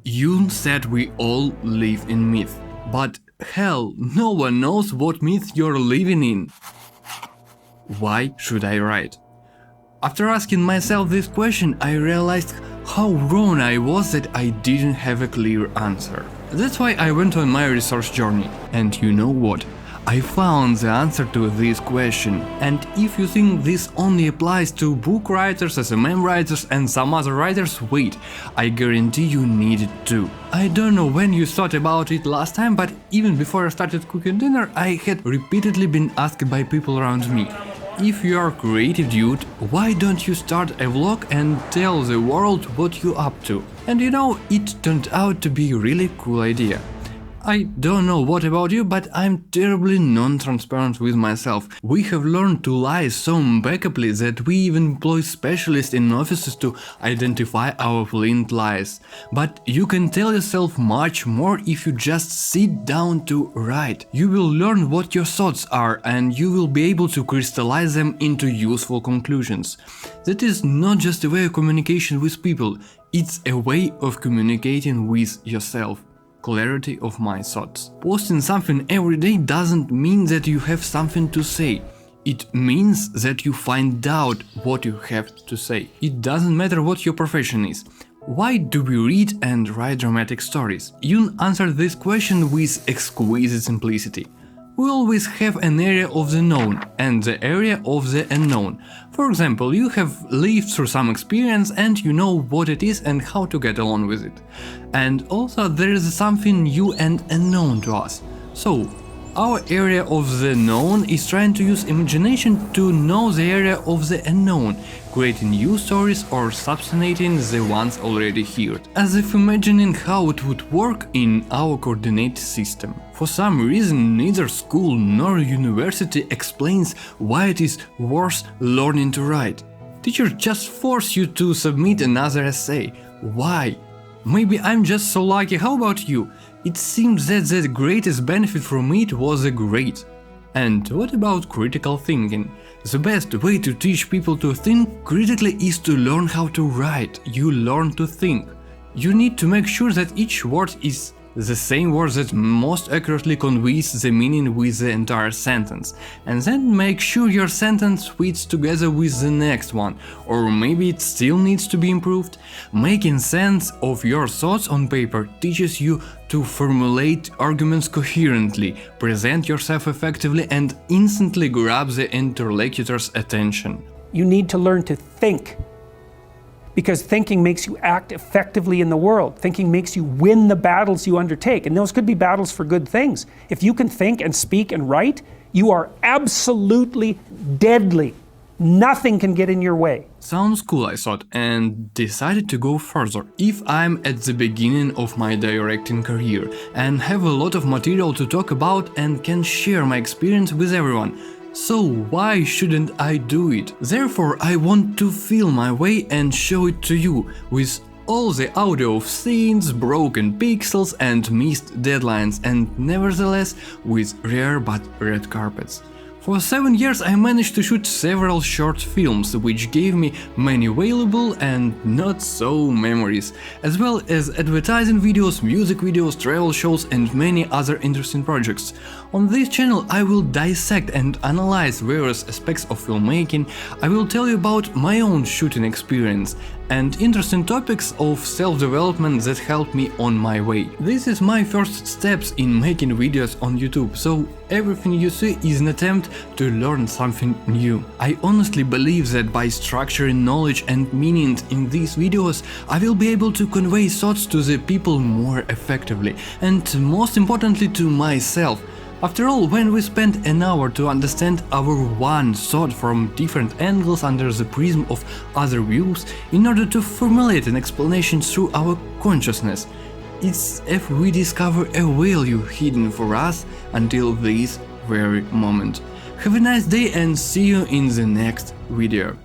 Jung said we all live in myth, but hell, no one knows what myth you're living in. Why should I write? After asking myself this question, I realized how wrong I was that I didn't have a clear answer. That's why I went on my research journey. And you know what? I found the answer to this question. And if you think this only applies to book writers, SMM writers and some other writers, wait, I guarantee you need it too. I don't know when you thought about it last time, but even before I started cooking dinner, I had repeatedly been asked by people around me, if you are a creative dude, why don't you start a vlog and tell the world what you're up to? And you know, it turned out to be a really cool idea. I don't know what about you, but I'm terribly non-transparent with myself. We have learned to lie so impeccably that we even employ specialists in offices to identify our blatant lies. But you can tell yourself much more if you just sit down to write. You will learn what your thoughts are and you will be able to crystallize them into useful conclusions. That is not just a way of communication with people, it's a way of communicating with yourself. Clarity of my thoughts. Posting something every day doesn't mean that you have something to say. It means that you find out what you have to say. It doesn't matter what your profession is. Why do we read and write dramatic stories? Jung answered this question with exquisite simplicity. We always have an area of the known and the area of the unknown. For example, you have lived through some experience and you know what it is and how to get along with it. And also there is something new and unknown to us. So, our area of the known is trying to use imagination to know the area of the unknown, creating new stories or substantiating the ones already heard, as if imagining how it would work in our coordinate system. For some reason, neither school nor university explains why it is worth learning to write. Teachers just force you to submit another essay. Why? Maybe I'm just so lucky. How about you? It seems that the greatest benefit from it was a grade. And what about critical thinking? The best way to teach people to think critically is to learn how to write. You learn to think. You need to make sure that each word is the same word that most accurately conveys the meaning with the entire sentence, and then make sure your sentence fits together with the next one, or maybe it still needs to be improved. Making sense of your thoughts on paper teaches you to formulate arguments coherently, present yourself effectively, and instantly grab the interlocutor's attention. You need to learn to think. Because thinking makes you act effectively in the world. Thinking makes you win the battles you undertake, and those could be battles for good things. If you can think and speak and write, you are absolutely deadly. Nothing can get in your way. Sounds cool, I thought, and decided to go further. If I'm at the beginning of my directing career and have a lot of material to talk about and can share my experience with everyone, so why shouldn't I do it? Therefore, I want to feel my way and show it to you, with all the audio of scenes, broken pixels and missed deadlines, and nevertheless with rare but red carpets. For 7 years I managed to shoot several short films, which gave me many valuable and not so memories, as well as advertising videos, music videos, travel shows and many other interesting projects. On this channel I will dissect and analyze various aspects of filmmaking, I will tell you about my own shooting experience and interesting topics of self-development that helped me on my way. This is my first steps in making videos on YouTube, so everything you see is an attempt to learn something new. I honestly believe that by structuring knowledge and meaning in these videos, I will be able to convey thoughts to the people more effectively, and most importantly to myself. After all, when we spend an hour to understand our one thought from different angles under the prism of other views, in order to formulate an explanation through our consciousness, it's as if we discover a value hidden for us until this very moment. Have a nice day and see you in the next video.